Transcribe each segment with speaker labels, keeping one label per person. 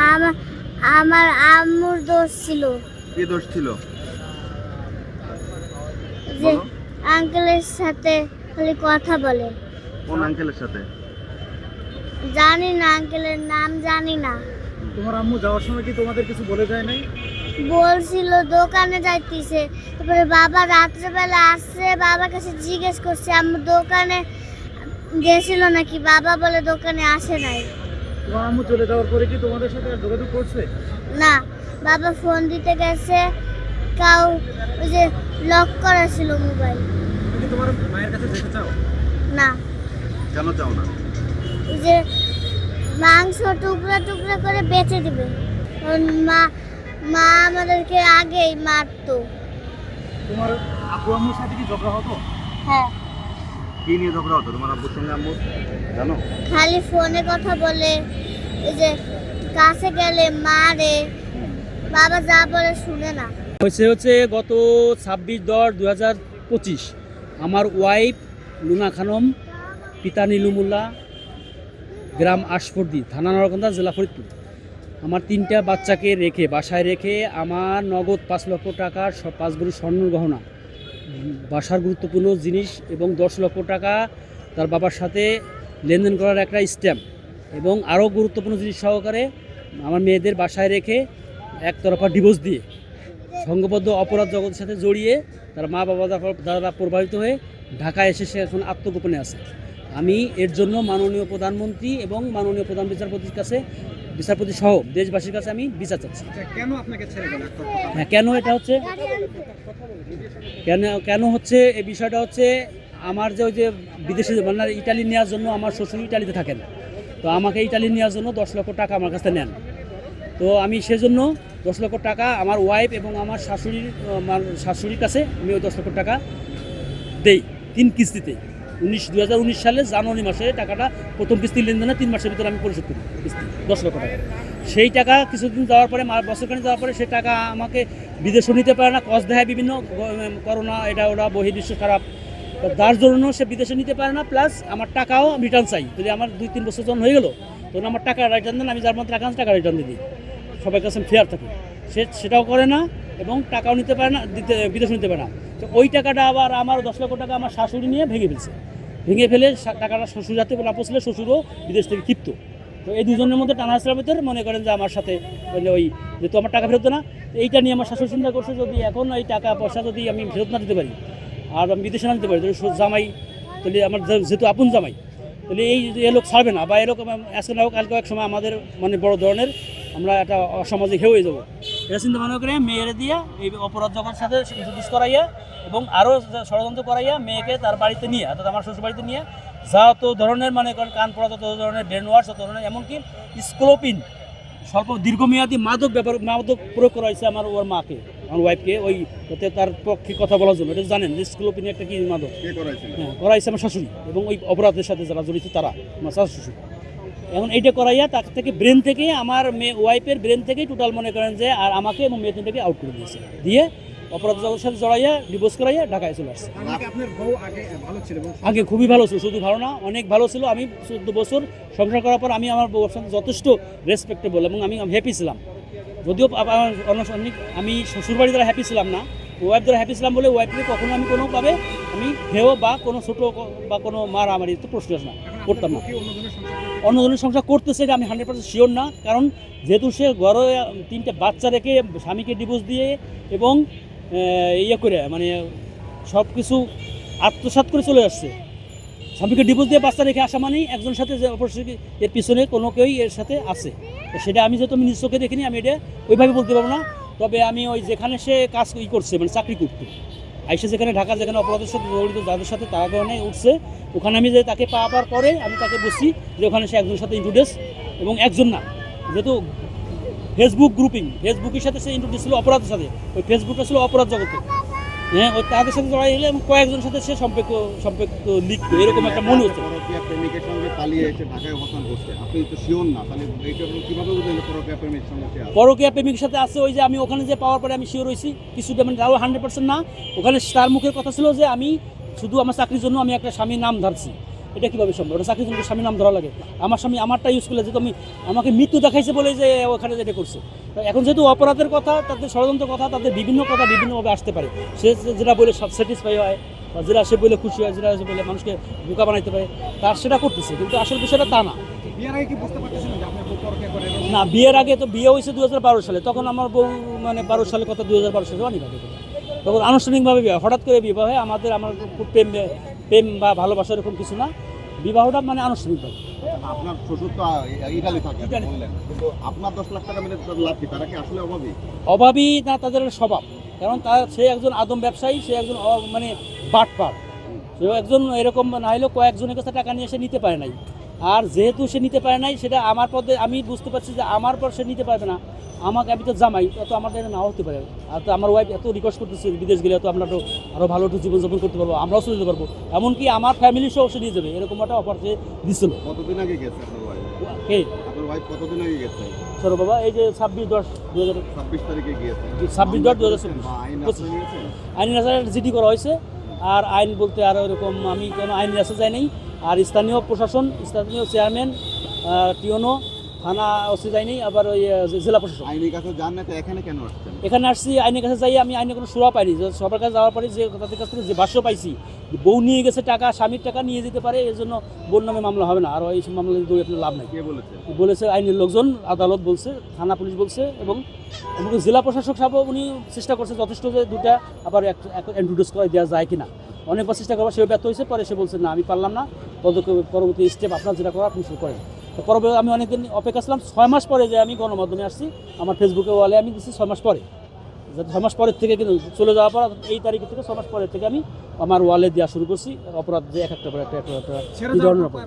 Speaker 1: আমার আমার আম্মুর দোষ ছিল
Speaker 2: কি দোষ ছিল
Speaker 1: যে
Speaker 2: বলো?
Speaker 1: আঙ্কেলের সাথে খালি কথা বলে।
Speaker 2: কোন আঙ্কেলের সাথে?
Speaker 1: জানি না, আঙ্কেলের নাম জানি না।
Speaker 3: তোমার আম্মু যাওয়ার সময় কি তোমাদের কিছু বলে যায় নাই?
Speaker 1: বলছিল দোকানে যাইতেছে, তারপরে বাবা রাত্রেবেলা আসছে, বাবার কাছে জিজ্ঞেস করছে আম্মু দোকানে গেছিল নাকি, বাবা বলে দোকানে আসে নাই।
Speaker 3: তোমার আম্মু চলে যাওয়ার পরে কি তোমাদের সাথে আর যোগাযোগ করছে?
Speaker 1: না, বাবা ফোন দিতে গেছে, কাউ ওই যে লক করা ছিল মোবাইল।
Speaker 3: তুমি কি তোমার মায়ের কাছে যেতে চাও?
Speaker 1: না,
Speaker 2: কেন চাও না?
Speaker 1: ওই যে মাংস টুকরা টুকরা করে বেচে দিবে। কারণ মা মা আমাদেরকে আগেই মারতো।
Speaker 3: তোমার আব্বু আম্মুর সাথে কি ঝগড়া হতো?
Speaker 1: হ্যাঁ,
Speaker 2: কি নিয়ে ঝগড়া হতো তোমার আব্বুর সঙ্গে আম্মুর জানো?
Speaker 1: খালি ফোনে কথা বলে, এই যে কাছে গেলে মারে, বাবা যা বলে শুনে না।
Speaker 4: হচ্ছে গত 26/10/2025 আমার ওয়াইফ লুনা খানম, পিতা নীলুমুল্লা, গ্রাম আশফর্দি, থানা নরকান্দা, জেলা ফরিদপুর। আমার 3টা বাচ্চাকে রেখে বাসায় রেখে আমার নগদ 5 লক্ষ টাকার 5 ভরি স্বর্ণ গহনা, বাসার গুরুত্বপূর্ণ জিনিস এবং 10 লক্ষ টাকা তার বাবার সাথে লেনদেন করার একটা স্ট্যাম্প এবং আরও গুরুত্বপূর্ণ জিনিস সহকারে আমার মেয়েদের বাসায় রেখে একতরফা ডিভোর্স দিয়ে সংঘবদ্ধ অপরাধ জগতের সাথে জড়িয়ে তার মা বাবা দ্বারা প্রভাবিত হয়ে ঢাকায় এসে সে এখন আত্মগোপনে আছে। আমি এর জন্য মাননীয় প্রধানমন্ত্রী এবং মাননীয় প্রধান বিচারপতি সহ দেশবাসীর কাছে আমি বিচার চাচ্ছি।
Speaker 3: কেন আপনাকে ছেড়ে গেল?
Speaker 4: হ্যাঁ, কেন এটা হচ্ছে, কেন হচ্ছে এই বিষয়টা হচ্ছে আমার যে ওই যে বিদেশে মানে ইটালি নেওয়ার জন্য আমার শ্বশুর ইটালিতে থাকেন, তো আমাকে ইটালি নেওয়ার জন্য 10 লক্ষ টাকা আমার কাছে নেন। তো আমি সেজন্য 10 লক্ষ টাকা আমার ওয়াইফ এবং আমার শাশুড়ির কাছে আমি ওই 10 লক্ষ টাকা দেই 3 কিস্তিতে। 2019 সালে জানুয়ারি মাসে টাকাটা প্রথম কিস্তি লেনদেনে 3 মাসের ভিতরে আমি পরিশোধ করি কিস্তি 10 লক্ষ টাকা। সেই টাকা কিছুদিন যাওয়ার পরে বছরখানি যাওয়ার পরে সে টাকা আমাকে বিদেশও নিতে পারে না, কস দেয় বিভিন্ন করোনা এটা ওরা বহির্বিশ্ব খারাপ, তার জন্য সে বিদেশে নিতে পারে না, প্লাস আমার টাকাও রিটার্ন চাই। যদি আমার 2-3 বছর যখন হয়ে গেলো তখন আমার টাকা রিটার্ন দেন, আমি যার মধ্যে টাকা টাকা রিটার্ন দিই, সবার কাছে ফেয়ার থাকি। সেটাও করে না এবং টাকাও নিতে পারে না, বিদেশ নিতে পারে না। তো ওই টাকাটা আবার আমার 10 লক্ষ টাকা আমার শাশুড়ি নিয়ে ভেঙে ফেলে টাকাটা শ্বশুর হাতে না পৌঁছলে শ্বশুরও বিদেশ থেকে ক্ষিপ্ত। তো এই দুজনের মধ্যে টানা হেঁচড়ার ভিতরে মনে করেন যে আমার সাথে ওই যেহেতু আমার টাকা ফেরত না, এইটা নিয়ে আমার শাশুড়ি চিন্তা করছে যদি এখন এই টাকা পয়সা যদি আমি ফেরত না দিতে পারি আর আমি বিদেশে না দিতে পারি, তাহলে জামাই, তাহলে আমার যেহেতু আপন জামাই, তাহলে এই লোক ছাড়বে না, বা এরকম আজকে না হোক কালকে এক সময় আমাদের মানে বড় ধরনের আমরা একটা অসামাজিক হয়ে যাবো। এটা চিন্তা ভাবনা করে মেয়েরে দিয়ে এই অপরাধ জগতের সাথে ইন্ট্রোডিউস করাইয়া এবং আরও ষড়যন্ত্র করাইয়া মেয়েকে তার বাড়িতে নিয়ে, অর্থাৎ আমার শ্বশুর বাড়িতে নিয়ে যত ধরনের মানে কান পড়া, যত ধরনের ব্রেন ওয়াশ, যত ধরনের এমনকি স্কোলোপিন স্বল্প দীর্ঘমেয়াদী মাদক প্রয়োগ করা হয়েছে আমার ওর মাকে, আমার ওয়াইফকে, ওই যাতে তার পক্ষে কথা বলার জন্য। এটা জানেন যে স্কোলোপিন একটা কি মাদক? হ্যাঁ, করাইছে আমার শাশুড়ি এবং ওই অপরাধের সাথে যারা জড়িত তারা আমার শ্বশুর। এখন এইটা করাইয়া তার থেকে ব্রেন থেকে আমার মেয়ে ওয়াইফের ব্রেন থেকেই টোটাল মনে করেন যে আর আমাকে এবং মেয়ে তিনটাকে আউট করে দিয়েছে, দিয়ে অপরাধ জগতের সাথে জড়াইয়া ডিভোর্স করাইয়া ঢাকায় চলে আসছে। আগে খুবই ভালো ছিল, শুধু ভালো না অনেক ভালো ছিল। আমি 14 বছর সংসার করার পর আমি আমার বউর সঙ্গে যথেষ্ট রেসপেক্টেবল এবং আমি হ্যাপি ছিলাম। যদিও আমি শ্বশুরবাড়ি দ্বারা হ্যাপি ছিলাম না, ওয়াইফ দ্বারা হ্যাপি ছিলাম বলে ওয়াইফকে কখনো আমি কোনোভাবে আমি হেও বা কোনো ছোটো বা কোনো মারামারি তো প্রশ্ন না করতাম না। অন্য ধরনের সংসার করতেছে এটা আমি 100% শিওর না, কারণ যেহেতু সে ঘরে 3টে বাচ্চা রেখে স্বামীকে ডিভোর্স দিয়ে এবং ইয়ে করে মানে সব কিছু আত্মসাৎ করে চলে আসছে। স্বামীকে ডিভোর্স দিয়ে বাচ্চা রেখে আসা মানেই একজনের সাথে যে অপরকে এর পিছনে কোনো কেউই এর সাথে আছে। সেটা আমি যেহেতু আমি নিজ চোখে দেখিনি আমি এটা ওইভাবে বলতে পারবো না। তবে আমি ওই যেখানে সে কাজ করছে মানে চাকরি করতো আইসে যেখানে ঢাকা যেখানে অপরাধের সাথে জড়িত যাদের সাথে তারা কারণে উঠছে, ওখানে আমি যে তাকে পাওয়ার পরে আমি তাকে বলছি যে ওখানে সে একজনের সাথে ইন্ট্রোডিউস এবং একজন না, যেহেতু ফেসবুক ফেসবুকের সাথে সে ইন্ট্রোডিউস ছিল অপরাধের সাথে, ওই ফেসবুকটা ছিল অপরাধ জগতে। হ্যাঁ, ওই তাদের সাথে জড়াই হলে এবং কয়েকজনের সাথে সে সম্পর্ক লিখতো এরকম একটা মনে হচ্ছে।
Speaker 2: প্রেমিকের সঙ্গে পালিয়ে এসে ঢাকায় অবস্থান করছে, আপনি তো শিওর না, তাহলে এইটা কিভাবে বুঝলেন পরকীয়া প্রেমিকের সঙ্গে সে আছে?
Speaker 4: পরকীয়া প্রেমিকের সাথে আছে, ওই যে আমি ওখানে যে পাওয়ার পরে আমি শিওর হয়েছি কিছুটা, মানে তাও 100% না। ওখানে তার মুখের কথা ছিল যে আমি শুধু আমার চাকরির জন্য আমি একটা স্বামীর নাম ধরছি, এটা কীভাবে সম্ভব? ওটা চাকরির জন্য স্বামীর নাম ধরা লাগে। আমার স্বামী আমারটা ইউজ করলে যেহেতু আমাকে মৃত্যু দেখাইছে বলে যে ওখানে যেটা করছে। এখন যেহেতু অপরাধের কথা, তাদের ষড়যন্ত্র কথা, তাদের বিভিন্ন কথা বিভিন্নভাবে আসতে পারে। সে যেটা বলে স্যাটিসফাই হয়, বা যেটা সে বলে খুশি হয়, যেটা সে বলে মানুষকে বোকা বানাইতে পারে, তার সেটা করতেছে। কিন্তু আসল বিষয়টা তা না।
Speaker 3: বিয়ের আগে কি বুঝতে পারতেছিলেন যে আপনার বউ পরকীয়া করে?
Speaker 4: না, বিয়ের আগে তো বিয়ে হয়েছে 2012 সালে। তখন আমার বউ মানে 12 সালের কথা, 2012 সালে অনেক আগে। তখন আনুষ্ঠানিকভাবে বিবাহ, হঠাৎ করে বিবাহে আমার খুব প্রেম বা ভালোবাসা এরকম কিছু না। বিবাহটা মানে আনুষ্ঠানিকভাবে।
Speaker 2: আপনার শ্বশুর তো ইটালি থাকে
Speaker 4: ইটালি।
Speaker 2: বললেন, কিন্তু আপনার 10 লাখ টাকা মিলে তার লাভ কি? তারা কি আসলে অভাবী?
Speaker 4: অভাবী না, তাদের স্বভাব। কারণ সে একজন আদম ব্যবসায়ী, সে একজন মানে বাটপার। সে একজন এরকম না হলেও কয়েকজনের কাছে টাকা নিয়ে সে নিতে পারে নাই। আর যেহেতু সে নিতে পারে নাই, সেটা আমার পদে আমি বুঝতে পারছি যে আমার পর সে নিতে পারবে না। আমাকে, আমি তো জামাই, তো আমার এটা নাও হতে পারে। আর তো আমার ওয়াইফ এত রিকোয়েস্ট করতেছে বিদেশ গেলে তো আমরা তো আরও ভালো একটু জীবনযাপন করতে পারবো, আমরাও চলে যেতে পারবো, এমনকি আমার ফ্যামিলি সহ সে নিয়ে যাবে, এরকম একটা অফার সে দিচ্ছিল।
Speaker 2: কতদিন আগে গেছে আপনার ওয়াইফ?
Speaker 4: কে?
Speaker 2: আপনার ওয়াইফ কতদিন আগে গেছে?
Speaker 4: সরো বাবা, এই যে 26/10/2000,
Speaker 2: 26 তারিখে গিয়েছে।
Speaker 4: 26/10/2024।
Speaker 2: আইন আছে নিয়েছে?
Speaker 4: আইনের আসার জিডি করা হয়েছে। আর আইন বলতে আরও এরকম আমি কেন আইনের আসা যায় নাই। আর স্থানীয় প্রশাসন, স্থানীয় চেয়ারম্যান, টিওনো, থানা ওসি যায়নি, আবার ওই জেলা প্রশাসন।
Speaker 2: আইনের কাছে যান না তো এখানে কেন আসছেন?
Speaker 4: এখানে আসছি আইনের কাছে যাই, আমি আইনে কোনো সুরা পাইনি। সবার কাছে যাওয়ার পরে যে তাদের কাছ থেকে যে ভাষ্য পাইছি, বউ নিয়ে গেছে টাকা, স্বামীর টাকা নিয়ে যেতে পারে, এর জন্য বোন নামে মামলা হবে না। আর এই মামলা দিয়ে আপনার লাভ নাই।
Speaker 2: কে বলেছে?
Speaker 4: বলেছে আইনের লোকজন, আদালত বলছে, থানা পুলিশ বলছে, এবং জেলা প্রশাসক সাহেব উনি চেষ্টা করছে যথেষ্ট যে দুটা আবার ইন্ট্রোডিউস করে দেওয়া যায় কিনা। অনেকবার চেষ্টা করবার সেও ব্যর্থ হয়েছে। পরে সে বলছে না, আমি পারলাম না, পরবর্তী স্টেপ আপনার যেটা করা আপনি শুরু করেন। তো পরবর্তী আমি অনেকদিন অপেক্ষা ছিলাম। 6 মাস পরে যে আমি গণমাধ্যমে আসছি, আমার ফেসবুকে ওয়ালে আমি দিচ্ছি 6 মাস পরে। 6 মাস পরের থেকে কিন্তু চলে যাওয়ার পর এই তারিখ থেকে 6 মাস পরের থেকে আমি আমার ওয়ালে দেওয়া শুরু করছি অপরাধ, যে একটা পর একটা এই ধরনের অপরাধ।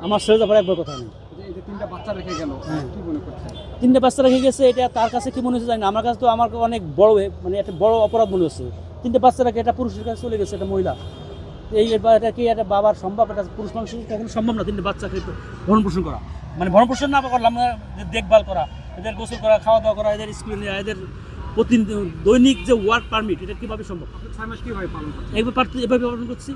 Speaker 4: আমার ছেড়ে যাবার একবার কথা নেই।
Speaker 3: এই যে 3টা বাচ্চা রেখে গেল, কি মনে করছেন?
Speaker 4: 3টে বাচ্চা রেখে গেছে, এটা তার কাছে কি মনে হচ্ছে জানি না। আমার কাছে তো আমাকে অনেক বড় মানে একটা বড় অপরাধ মনে হচ্ছে। 3টে বাচ্চা রেখে একটা পুরুষের কাছে চলে গেছে, একটা মহিলা। এটা কি একটা বাবার সম্ভব? একটা পুরুষ মানুষের কখনো সম্ভব না 3টে বাচ্চাকে ভরণ পোষণ করা। মানে ভরণ পোষণ না করলাম না, দেখভাল করা, এদের গোসল করা, খাওয়া দাওয়া করা, এদের স্কুলে নেওয়া, এদের দৈনিক যে ওয়ার্ক পারমিট, এটা কীভাবে সম্ভব?
Speaker 3: 6 মাস কীভাবে পালন করছেন?
Speaker 4: এভাবে পালন করছি।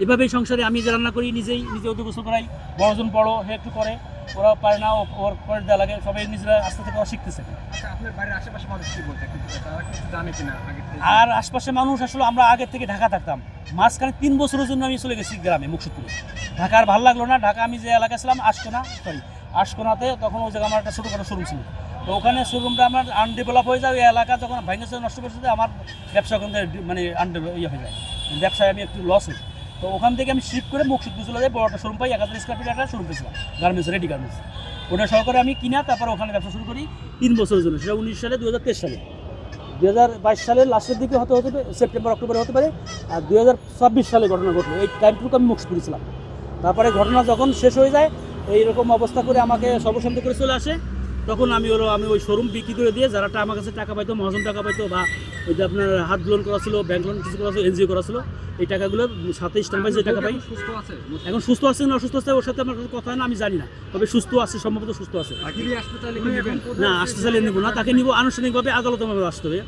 Speaker 4: এভাবেই সংসারে আমি যে রান্না করি, নিজে ওদের গোসল করাই। বড়জন বড় হে একটু করে, ওরা পারে না, ওর করে দেওয়া লাগে। সবাই নিজেরা আস্তে আস্তে ওরা শিখতেছে।
Speaker 3: আচ্ছা, আপনার বাড়ির আশেপাশে মানুষ কি বলছে? তারা কিছু জানে কিনা আগে থেকে?
Speaker 4: আর আশপাশে মানুষ আসলে আমরা আগের থেকে ঢাকা থাকতাম। মাঝখানে 3 বছরের জন্য আমি চলে গেছি গ্রামে, মুকসুদপুরে। ঢাকা আর ভালো লাগলো না। ঢাকা আমি যে এলাকায় ছিলাম, আশকোনাতে, তখন ওই জায়গায় আমার একটা ছোটোখাটো শোরুম ছিল। তো ওখানে শোরুমটা আমার আনডেভেলপ হয়ে যায়। ওই এলাকা যখন ভেঙেছে, নষ্ট করেছে, আমার ব্যবসা ওখান থেকে মানে হয়ে যায়, ব্যবসায় আমি একটু লস হই। তো ওখান থেকে আমি শিফট করে মুকসুদপুর চলে যাই। বড় একটা শোরুম পাই, 1000 স্কোয়ার ফিট একটা শোরুম পেয়েছিলাম, গার্মেন্টস, রেডি গার্মেন্টস। ওটা সহকারে আমি কিনা, তারপরে ওখানে ব্যবসা শুরু করি 3 বছরের জন্য। সেটা 19 সালে, 2023 সালে, 2022 সালের লাস্টের দিকে হতে পারে, সেপ্টেম্বর অক্টোবরে হতে পারে। আর 2026 সালে ঘটনা ঘটলো। এই টাইমটুকু আমি মুকসুদপুরে ছিলাম। তারপরে ঘটনা যখন শেষ হয়ে যায়, এইরকম অবস্থা করে আমাকে সর্বশান্ত করে চলে আসে। তখন আমি ওই শোরুম বিক্রি করে দিয়ে, যারা আমার কাছে টাকা পাইতো, মহাজন টাকা পাইতো, বা ওই যে আপনার হাত লোন করা ছিল, ব্যাংক লোন কিছু করা ছিল, এনজিও করা ছিল, এই টাকাগুলো সাথে স্ট্যান্ড বাই যে টাকা পাই।
Speaker 3: সুস্থ আছে?
Speaker 4: এখন সুস্থ আছে না অসুস্থ আছে, ওর সাথে আমার কাছে কথা হয় না, আমি জানি না। তবে সুস্থ আছে, সম্ভবত সুস্থ আছে।
Speaker 3: আসতে চাইলে কি নেবেন?
Speaker 4: না, আসতে চাইলে নেবো না, তাকে নিব আনুষ্ঠানিকভাবে, আদালতের মাধ্যমে আসতে হবে,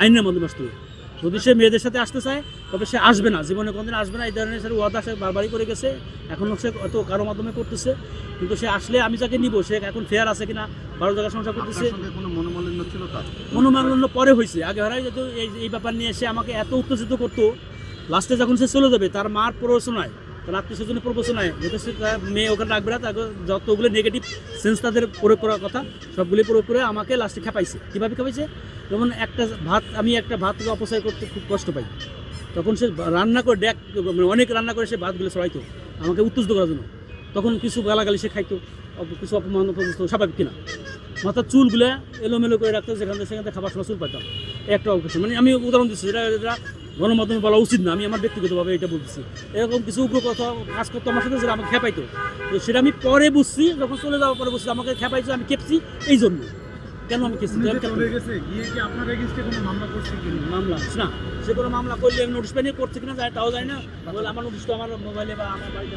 Speaker 4: আইনের মাধ্যমে আসতে হবে। যদি সে মেয়েদের সাথে আসতে চায়, তবে সে আসবে না, জীবনে কোনদিন আসবে না। এই ধরনের সাথে ওয়াদা সে বারবারই করে গেছে, এখনও সে অত কারো মাধ্যমে করতেছে। কিন্তু সে আসলে আমি যাকে নিব, সে এখন ফেয়ার আছে কিনা, 12 জায়গায় সংসার করতেছে।
Speaker 2: কোনো মনোমালিন্য ছিল তার?
Speaker 4: মনোমালিন্য পরে হয়েছে, আগে হারাই যেত। এই ব্যাপার নিয়ে সে আমাকে এত উত্তেজিত করতো। লাস্টে যখন সে চলে যাবে, তার মার প্ররোচনায়, তার আত্মীয় স্বজনের প্ররোচনায়, যেহেতু সে মেয়ে ওখানে রাখবে না, তাকে যতগুলো নেগেটিভ সেন্স তাদের প্রয়োগ করার কথা সবগুলি প্রয়োগ করে আমাকে লাস্টে খেপাইছে। কীভাবে খেপাইছে? যেমন আমি একটা ভাতকে অপচয় করতে খুব কষ্ট পাই, তখন সে রান্না করে অনেক রান্না করে সে ভাতগুলো ছড়াইতো আমাকে উত্তেজিত করার জন্য। তখন কিছু গালাগালি সে খাইতো, কিছু অপমান স্বাভাবিক কিনা। মাথার চুলগুলো এলোমেলো করে রাখতো, সেখান থেকে খাবার সময় চুল পাইতাম। একটা অকেশন, মানে আমি উদাহরণ দিচ্ছি, এটা গণমাধ্যমে বলা উচিত না, আমি আমার ব্যক্তিগতভাবে এটা বলতেছি। এরকম কিছু উগ্র কথা কাজ করতো আমার সাথে, যেটা আমাকে খেপাইতো। তো সেটা আমি পরে বুঝছি, যখন চলে যাওয়ার পরে বুঝছি আমাকে খেপাইছে, আমি খেপছি এই জন্য। কেন আমি খেপছি? মামলা না, সে কোনো মামলা করলে নোটিশ পাইনি, করছে কিনা যায় তাও যায় না। বলে আমার নোটিশ তো আমার মোবাইলে বা আমার বাড়িতে